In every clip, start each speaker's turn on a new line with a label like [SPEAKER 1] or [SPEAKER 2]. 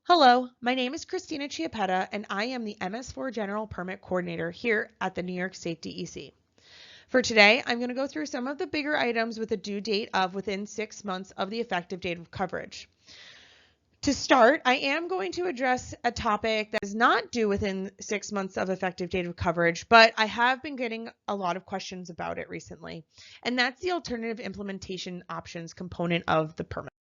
[SPEAKER 1] Hello, my name is Christina Chiappetta, and I am the MS4 General Permit Coordinator here at the New York State DEC. For today, I'm going to go through some of the bigger items with a due date of within 6 months of the effective date of coverage. To start, I am going to address a topic that is not due within 6 months of effective date of coverage, but I have been getting a lot of questions about it recently, and that's the alternative implementation options component of the permit.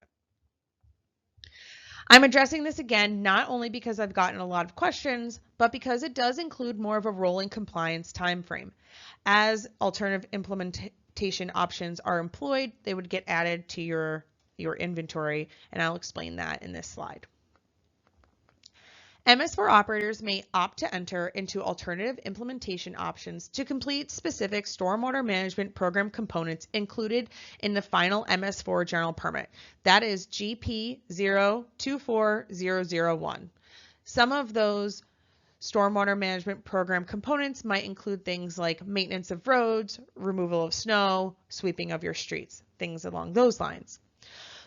[SPEAKER 1] I'm addressing this again not only because I've gotten a lot of questions, but because it does include more of a rolling compliance timeframe. As alternative implementation options are employed, they would get added to your inventory, and I'll explain that in this slide. MS4 operators may opt to enter into alternative implementation options to complete specific stormwater management program components included in the final MS4 general permit. That is GP 024001. Some of those stormwater management program components might include things like maintenance of roads, removal of snow, sweeping of your streets, things along those lines.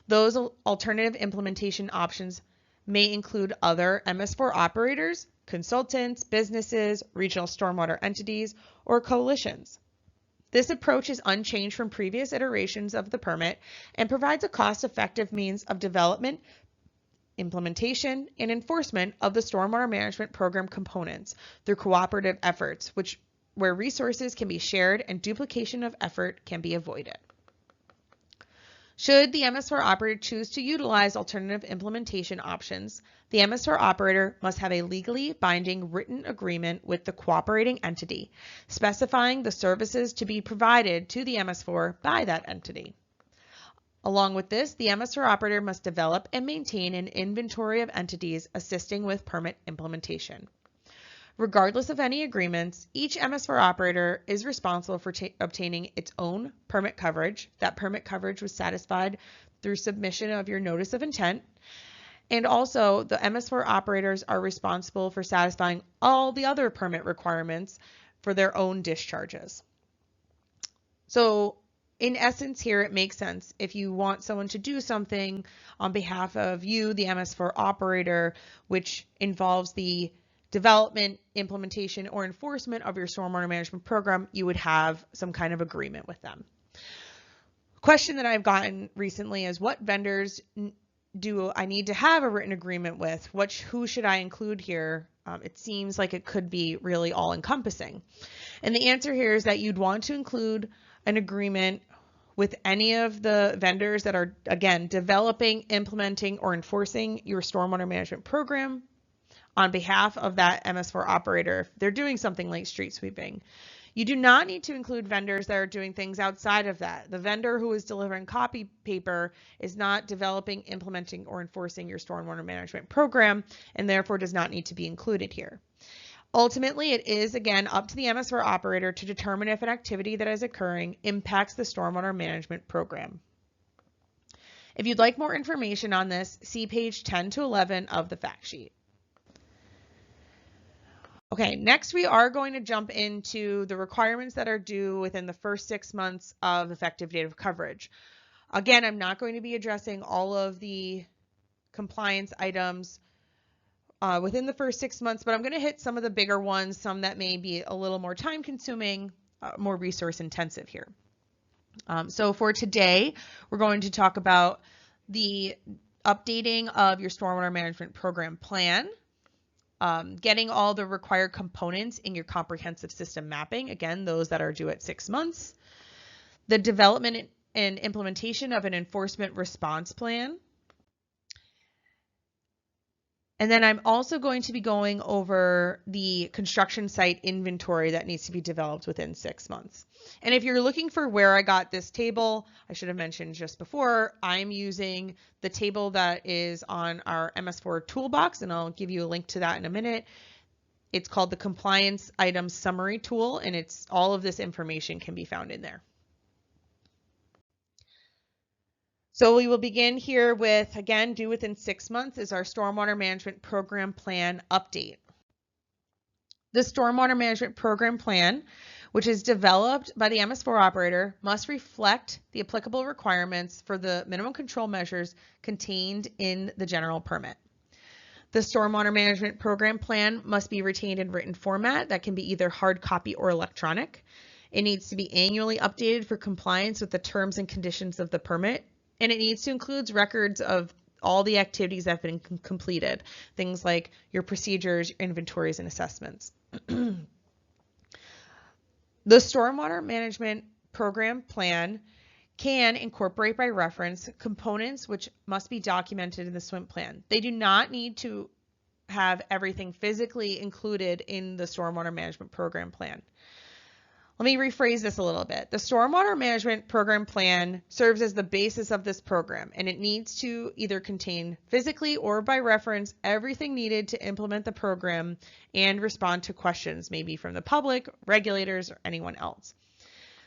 [SPEAKER 1] Those alternative implementation options may include other MS4 operators, consultants, businesses, regional stormwater entities, or coalitions. This approach is unchanged from previous iterations of the permit and provides a cost-effective means of development, implementation, and enforcement of the stormwater management program components through cooperative efforts, where resources can be shared and duplication of effort can be avoided. Should the MS4 operator choose to utilize alternative implementation options, the MS4 operator must have a legally binding written agreement with the cooperating entity, specifying the services to be provided to the MS4 by that entity. Along with this, the MS4 operator must develop and maintain an inventory of entities assisting with permit implementation. Regardless of any agreements, each MS4 operator is responsible for obtaining its own permit coverage. That permit coverage was satisfied through submission of your notice of intent. And also, the MS4 operators are responsible for satisfying all the other permit requirements for their own discharges. So, in essence here, it makes sense. If you want someone to do something on behalf of you, the MS4 operator, which involves the development, implementation, or enforcement of your stormwater management program, you would have some kind of agreement with them. Question that I've gotten recently is, what vendors do I need to have a written agreement with? Who should I include here? It seems like it could be really all-encompassing. And the answer here is that you'd want to include an agreement with any of the vendors that are, again, developing, implementing, or enforcing your stormwater management program on behalf of that MS4 operator if they're doing something like street sweeping. You do not need to include vendors that are doing things outside of that. The vendor who is delivering copy paper is not developing, implementing, or enforcing your stormwater management program, and therefore does not need to be included here. Ultimately, it is, again, up to the MS4 operator to determine if an activity that is occurring impacts the stormwater management program. If you'd like more information on this, see page 10 to 11 of the fact sheet. Okay, next we are going to jump into the requirements that are due within the first 6 months of effective date of coverage. Again, I'm not going to be addressing all of the compliance items within the first 6 months, but I'm going to hit some of the bigger ones, some that may be a little more time consuming, more resource intensive here. So for today, we're going to talk about the updating of your stormwater management program plan, getting all the required components in your comprehensive system mapping, again, those that are due at 6 months, the development and implementation of an enforcement response plan. And then I'm also going to be going over the construction site inventory that needs to be developed within 6 months. And if you're looking for where I got this table, I should have mentioned just before, I'm using the table that is on our MS4 toolbox, and I'll give you a link to that in a minute. It's called the Compliance Items Summary Tool, and all of this information can be found in there. So we will begin here with, again, due within 6 months is our Stormwater Management Program Plan update. The Stormwater Management Program Plan, which is developed by the MS4 operator, must reflect the applicable requirements for the minimum control measures contained in the general permit. The stormwater management program plan must be retained in written format that can be either hard copy or electronic. It needs to be annually updated for compliance with the terms and conditions of the permit, and it needs to include records of all the activities that have been completed, things like your procedures, inventories, and assessments. The stormwater management program plan can incorporate by reference components which must be documented in the SWIMP plan. They do not need to have everything physically included in the stormwater management program plan. Let me rephrase this a little bit. The stormwater management program plan serves as the basis of this program, and it needs to either contain physically or by reference everything needed to implement the program and respond to questions, maybe from the public, regulators, or anyone else.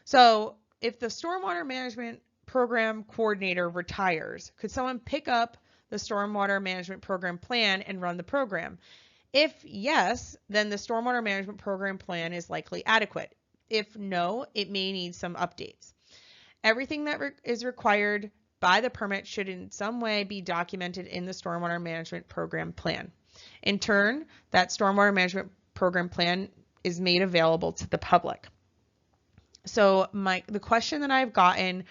[SPEAKER 1] So if the stormwater management program coordinator retires, could someone pick up the stormwater management program plan and run the program? If yes, then the stormwater management program plan is likely adequate. If no, it may need some updates. Everything that is required by the permit should in some way be documented in the stormwater management program plan. In turn, that stormwater management program plan is made available to the public. So the question that I've gotten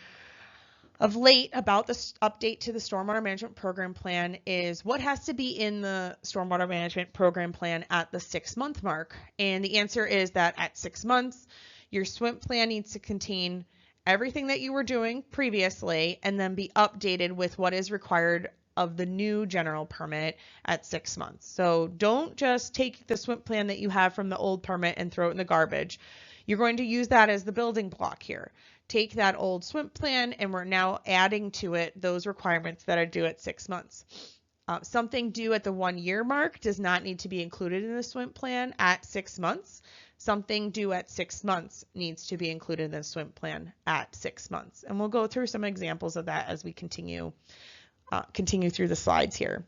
[SPEAKER 1] of late about this update to the stormwater management program plan is what has to be in the stormwater management program plan at the 6-month mark? And the answer is that at 6 months, your SWIMP plan needs to contain everything that you were doing previously and then be updated with what is required of the new general permit at 6 months. So don't just take the SWIMP plan that you have from the old permit and throw it in the garbage. You're going to use that as the building block here. Take that old SWIMP plan and we're now adding to it those requirements that are due at 6 months. Something due at the 1-year mark does not need to be included in the SWIMP plan at 6 months. Something due at 6 months needs to be included in the SWIMP plan at 6 months. And we'll go through some examples of that as we continue through the slides here.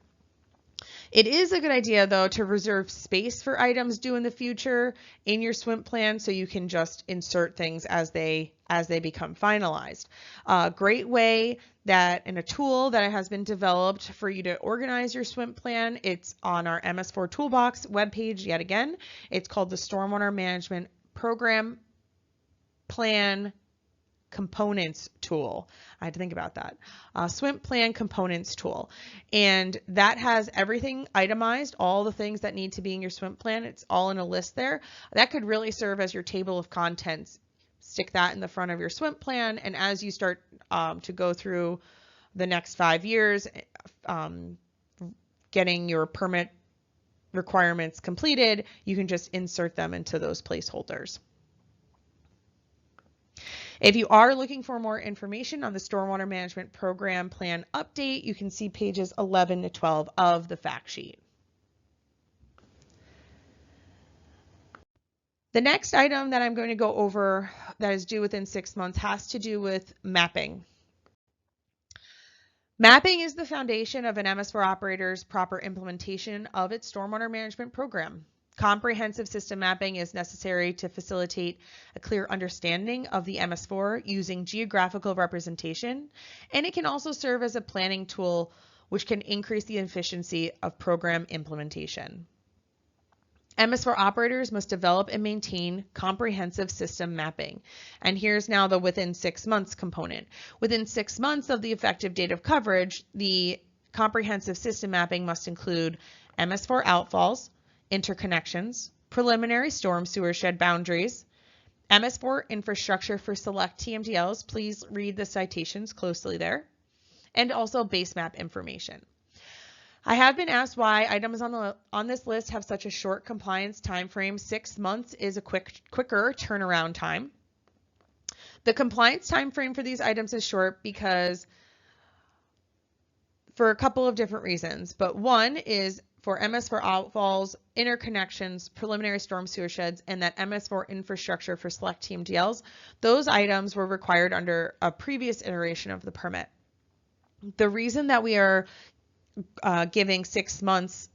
[SPEAKER 1] It is a good idea, though, to reserve space for items due in the future in your SWIMP plan so you can just insert things as they become finalized. A great way and a tool that has been developed for you to organize your SWIMP plan, it's on our MS4 Toolbox webpage yet again. It's called the Stormwater Management Program Plan Components tool. I had to think about that. SWIMP plan components tool. And that has everything itemized, all the things that need to be in your SWIMP plan. It's all in a list there. That could really serve as your table of contents. Stick that in the front of your SWIMP plan. And as you start to go through the next 5 years, getting your permit requirements completed, you can just insert them into those placeholders. If you are looking for more information on the Stormwater Management Program Plan update, you can see pages 11 to 12 of the fact sheet. The next item that I'm going to go over that is due within 6 months has to do with mapping. Mapping is the foundation of an MS4 operator's proper implementation of its stormwater management program. Comprehensive system mapping is necessary to facilitate a clear understanding of the MS4 using geographical representation, and it can also serve as a planning tool which can increase the efficiency of program implementation. MS4 operators must develop and maintain comprehensive system mapping. And here's now the within 6 months component. Within 6 months of the effective date of coverage, the comprehensive system mapping must include MS4 outfalls, interconnections, preliminary storm sewer shed boundaries, MS4 infrastructure for select TMDLs, please read the citations closely there, and also base map information. I have been asked why items on this list have such a short compliance time frame. 6 months is a quicker turnaround time. The compliance time frame for these items is short because for a couple of different reasons, but one is for MS4 outfalls, interconnections, preliminary storm sewer sheds, and that MS4 infrastructure for select TMDLs, those items were required under a previous iteration of the permit. The reason that we are giving 6 months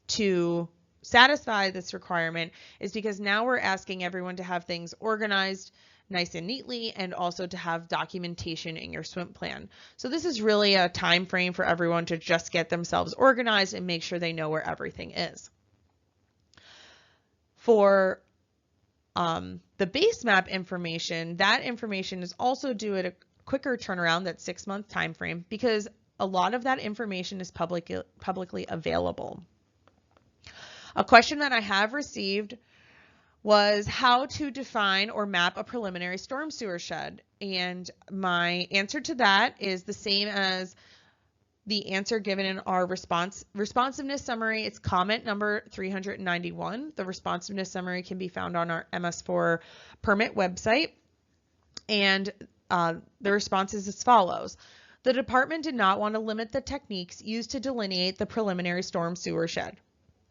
[SPEAKER 1] to satisfy this requirement is because now we're asking everyone to have things organized nice and neatly, and also to have documentation in your swim plan. So this is really a time frame for everyone to just get themselves organized and make sure they know where everything is. For the base map information, that information is also due at a quicker turnaround, that 6-month time frame, because a lot of that information is publicly available. A question that I have received was how to define or map a preliminary storm sewer shed. And my answer to that is the same as the answer given in our responsiveness summary. It's comment number 391. The responsiveness summary can be found on our MS4 permit website. And the response is as follows. The department did not want to limit the techniques used to delineate the preliminary storm sewer shed.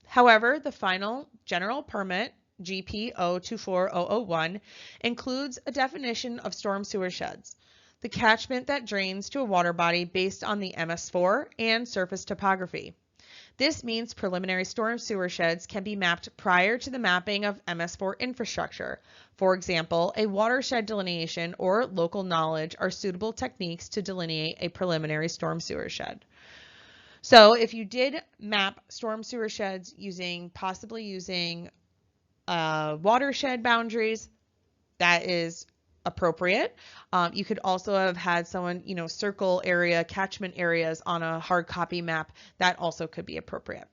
[SPEAKER 1] However, the final general permit, GP 024001, includes a definition of storm sewer sheds, the catchment that drains to a water body based on the MS4 and surface topography. This means preliminary storm sewer sheds can be mapped prior to the mapping of MS4 infrastructure. For example, a watershed delineation or local knowledge are suitable techniques to delineate a preliminary storm sewer shed. So if you did map storm sewer sheds possibly using watershed boundaries, that is appropriate. You could also have had someone, circle catchment areas on a hard copy map. That also could be appropriate.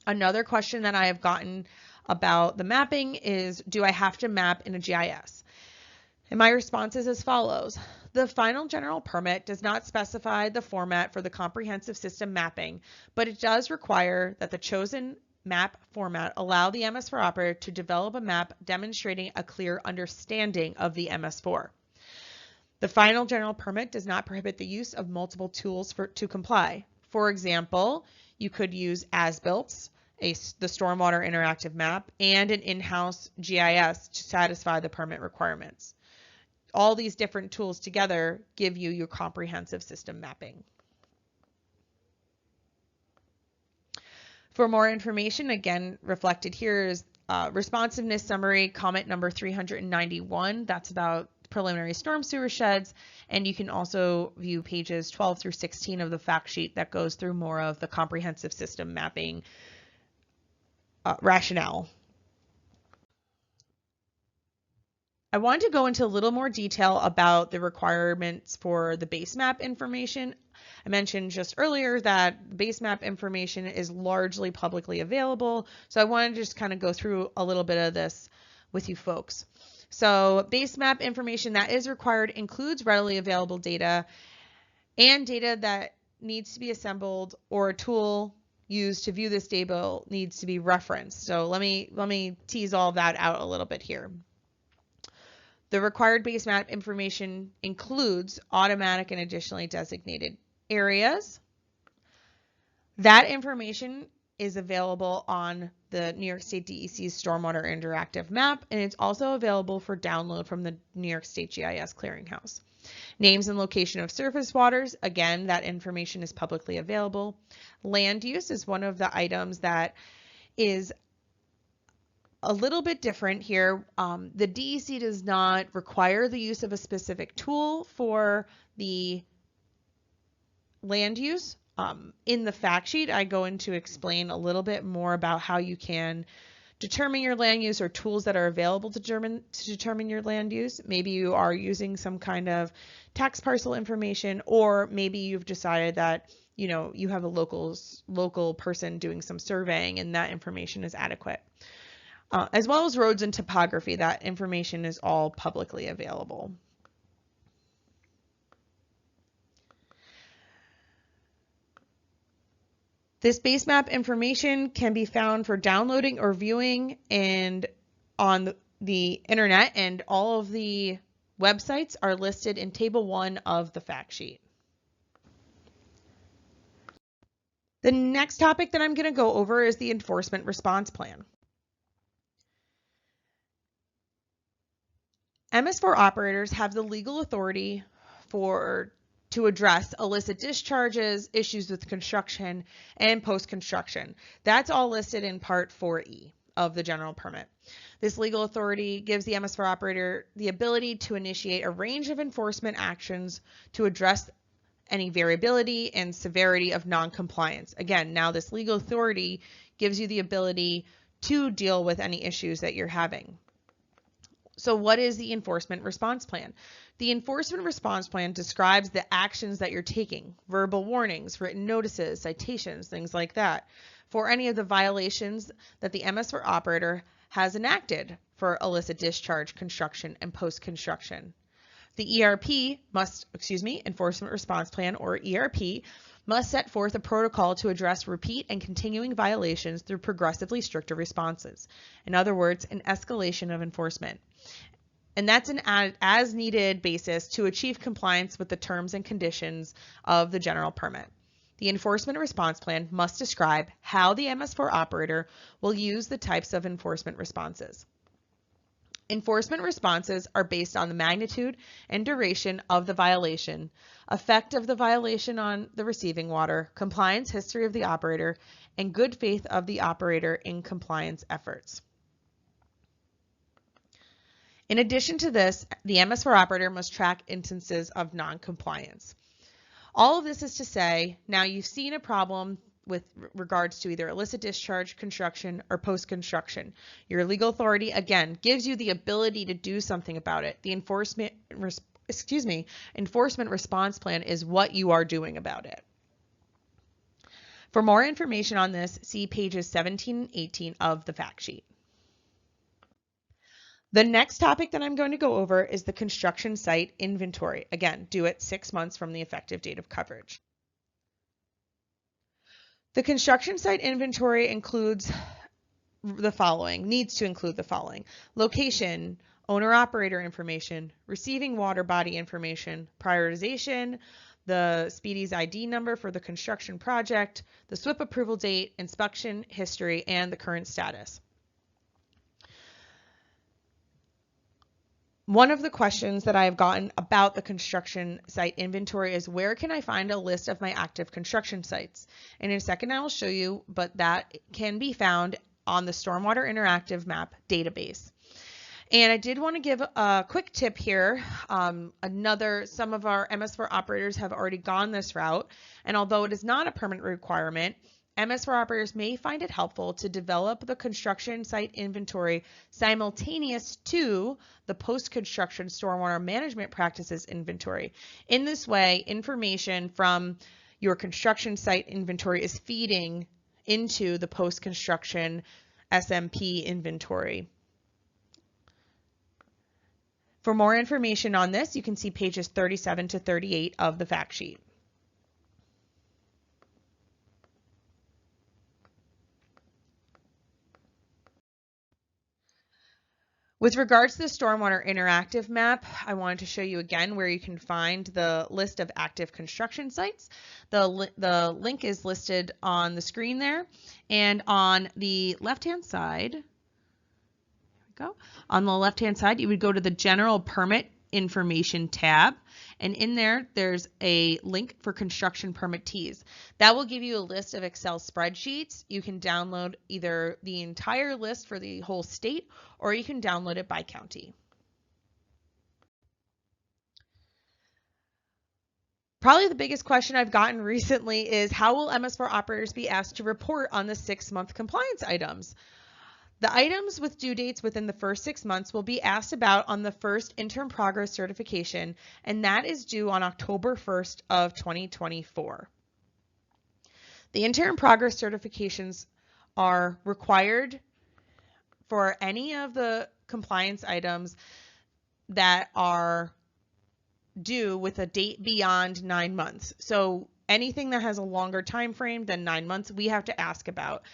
[SPEAKER 1] Another question that I have gotten about the mapping is, do I have to map in a GIS? And my response is as follows. The final general permit does not specify the format for the comprehensive system mapping, but it does require that the chosen map format allow the MS4 operator to develop a map demonstrating a clear understanding of the MS4. The final general permit does not prohibit the use of multiple tools to comply. For example, you could use as-built, the stormwater interactive map, and an in-house GIS to satisfy the permit requirements. All these different tools together give you your comprehensive system mapping. For more information, again, reflected here is responsiveness summary, comment number 391. That's about preliminary storm sewer sheds. And you can also view pages 12 through 16 of the fact sheet that goes through more of the comprehensive system mapping rationale. I wanted to go into a little more detail about the requirements for the base map information. I mentioned just earlier that base map information is largely publicly available, so I wanted to just kind of go through a little bit of this with you folks. So base map information that is required includes readily available data and data that needs to be assembled, or a tool used to view this data needs to be referenced. So let me tease all that out a little bit here. The required base map information includes automatic and additionally designated areas. That information is available on the New York State DEC's Stormwater Interactive Map, and it's also available for download from the New York State GIS Clearinghouse. Names and location of surface waters, again, that information is publicly available. Land use is one of the items that is a little bit different here. The DEC does not require the use of a specific tool for the land use. In the fact sheet, I go into explain a little bit more about how you can determine your land use, or tools that are available to determine your land use. Maybe you are using some kind of tax parcel information, or maybe you've decided that you have a local person doing some surveying and that information is adequate. As well as roads and topography, that information is all publicly available. This base map information can be found for downloading or viewing and on the internet, and all of the websites are listed in Table 1 of the fact sheet. The next topic that I'm going to go over is the enforcement response plan. MS4 operators have the legal authority to address illicit discharges, issues with construction, and post-construction. That's all listed in Part 4E of the general permit. This legal authority gives the MS4 operator the ability to initiate a range of enforcement actions to address any variability and severity of non-compliance. Again, now this legal authority gives you the ability to deal with any issues that you're having. So what is the enforcement response plan? The enforcement response plan describes the actions that you're taking, verbal warnings, written notices, citations, things like that, for any of the violations that the MS4 operator has enacted for illicit discharge, construction, and post-construction. The Enforcement Response Plan, or ERP, must set forth a protocol to address repeat and continuing violations through progressively stricter responses. In other words, an escalation of enforcement. And that's an as-needed basis to achieve compliance with the terms and conditions of the general permit. The Enforcement Response Plan must describe how the MS4 operator will use the types of enforcement responses. Enforcement responses are based on the magnitude and duration of the violation, effect of the violation on the receiving water, compliance history of the operator, and good faith of the operator in compliance efforts. In addition to this, the MS4 operator must track instances of non-compliance. All of this is to say, now you've seen a problem with regards to either illicit discharge, construction, or post-construction. Your legal authority, again, gives you the ability to do something about it. The enforcement response plan is what you are doing about it. For more information on this, see pages 17 and 18 of the fact sheet. The next topic that I'm going to go over is the construction site inventory. Again, due at 6 months from the effective date of coverage. The construction site inventory includes the following, needs to include the following: location, owner-operator information, receiving water body information, prioritization, the Speedy's ID number for the construction project, the SWIP approval date, inspection history, and the current status. One of the questions that I have gotten about the construction site inventory is, where can I find a list of my active construction sites? And in a second I will show you, but that can be found on the Stormwater Interactive Map database. And I did want to give a quick tip here. Some of our MS4 operators have already gone this route, and although it is not a permanent requirement, MS4 operators may find it helpful to develop the construction site inventory simultaneous to the post-construction stormwater management practices inventory. In this way, information from your construction site inventory is feeding into the post-construction SMP inventory. For more information on this, you can see pages 37 to 38 of the fact sheet. With regards to the Stormwater Interactive Map, I wanted to show you again where you can find the list of active construction sites. The link is listed on the screen there, and on the left-hand side, there we go. On the left-hand side, you would go to the General Permit Information tab, and in there, there's a link for construction permittees. That will give you a list of Excel spreadsheets. You can download either the entire list for the whole state, or you can download it by county. Probably the biggest question I've gotten recently is, how will MS4 operators be asked to report on the 6-month compliance items? The items with due dates within the first 6 months will be asked about on the first interim progress certification, and that is due on October 1st of 2024. The interim progress certifications are required for any of the compliance items that are due with a date beyond 9 months. So anything that has a longer time frame than 9 months, we have to ask about.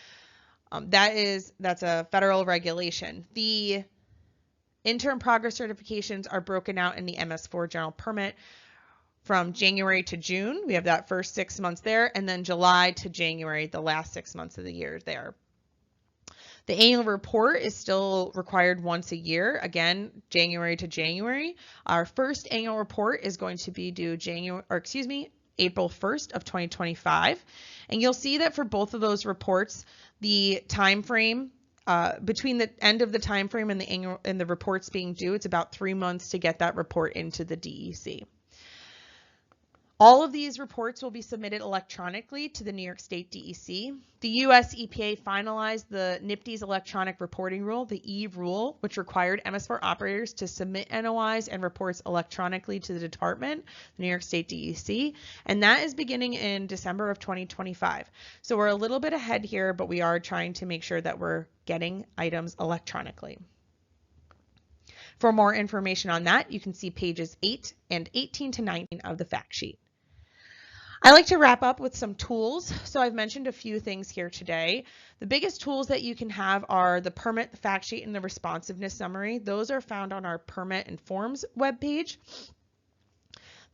[SPEAKER 1] That's a federal regulation. The interim progress certifications are broken out in the MS4 general permit from January to June. We have that first 6 months there, and then July to January, the last 6 months of the year there. The annual report is still required once a year, again, January to January. Our first annual report is going to be due April 1st of 2025. And you'll see that for both of those reports, the time frame between the end of the time frame and the reports being due, it's about 3 months to get that report into the DEC. All of these reports will be submitted electronically to the New York State DEC. The US EPA finalized the NPDES electronic reporting rule, the E rule, which required MS4 operators to submit NOIs and reports electronically to the department, the New York State DEC, and that is beginning in December of 2025. So we're a little bit ahead here, but we are trying to make sure that we're getting items electronically. For more information on that, you can see pages 8 and 18 to 19 of the fact sheet. I like to wrap up with some tools. So I've mentioned a few things here today. The biggest tools that you can have are the permit, the fact sheet, and the responsiveness summary. Those are found on our permit and forms webpage.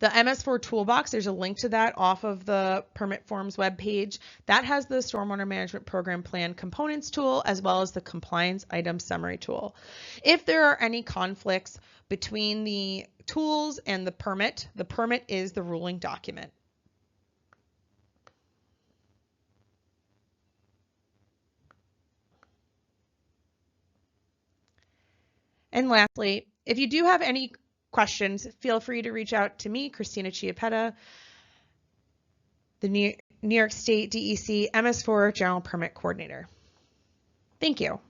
[SPEAKER 1] The MS4 toolbox, there's a link to that off of the permit forms webpage. That has the stormwater management program plan components tool as well as the compliance item summary tool. If there are any conflicts between the tools and the permit is the ruling document. And lastly, if you do have any questions, feel free to reach out to me, Christina Chiappetta, the New York State DEC MS4 General Permit Coordinator. Thank you.